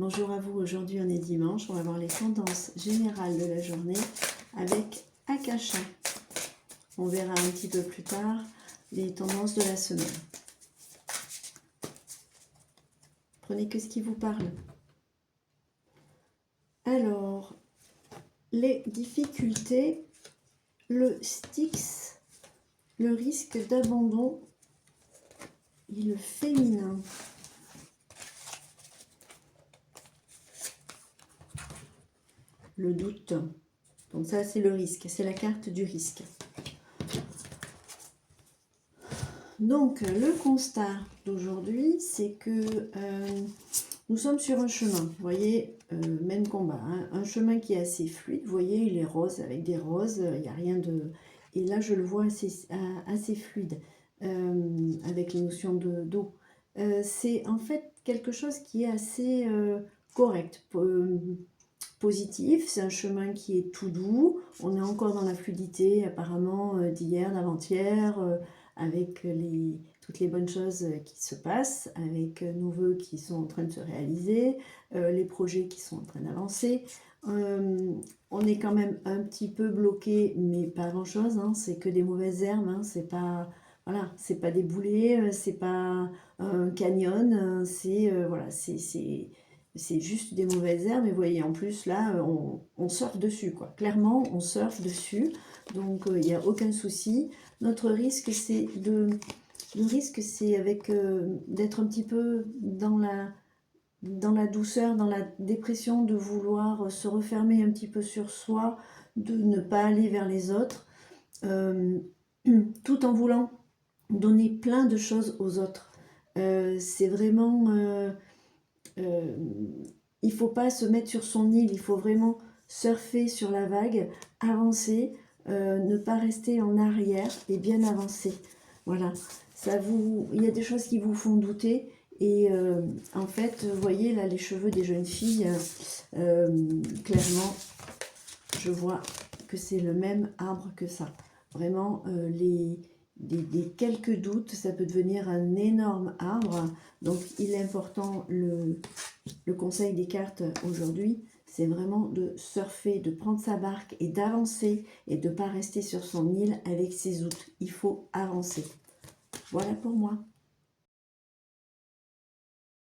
Bonjour à vous, aujourd'hui on est dimanche, on va voir les tendances générales de la journée avec Akasha. On verra un petit peu plus tard les tendances de la semaine. Prenez que ce qui vous parle. Alors, les difficultés, le Styx, le risque d'abandon et le féminin. Le doute. Donc ça, c'est le risque. C'est la carte du risque. Donc, le constat d'aujourd'hui, c'est que nous sommes sur un chemin. Vous voyez, même combat. Hein, un chemin qui est assez fluide. Vous voyez, il est rose avec des roses. Il n'y a rien de... Et là, je le vois assez fluide avec les notions d'eau. C'est en fait quelque chose qui est assez correct. Positif, c'est un chemin qui est tout doux, on est encore dans la fluidité apparemment d'hier, d'avant-hier, avec toutes les bonnes choses qui se passent, avec nos vœux qui sont en train de se réaliser, les projets qui sont en train d'avancer. On est quand même un petit peu bloqué, mais pas grand-chose, hein, c'est que des mauvaises herbes, hein, c'est pas... Voilà, c'est pas des boulets, c'est pas un canyon, c'est voilà, c'est juste des mauvaises herbes. Et vous voyez, en plus, là, on surfe dessus, quoi. Clairement, on surfe dessus. Donc, il n'y a aucun souci. Notre risque, c'est avec d'être un petit peu dans la douceur, dans la dépression, de vouloir se refermer un petit peu sur soi, de ne pas aller vers les autres, tout en voulant donner plein de choses aux autres. C'est vraiment... il ne faut pas se mettre sur son île, il faut vraiment surfer sur la vague, avancer, ne pas rester en arrière et bien avancer. Voilà, il y a des choses qui vous font douter et en fait, vous voyez là les cheveux des jeunes filles, clairement, je vois que c'est le même arbre que ça. Vraiment, des quelques doutes, ça peut devenir un énorme arbre. Donc, il est important, le conseil des cartes aujourd'hui, c'est vraiment de surfer, de prendre sa barque et d'avancer et de ne pas rester sur son île avec ses doutes. Il faut avancer. Voilà pour moi.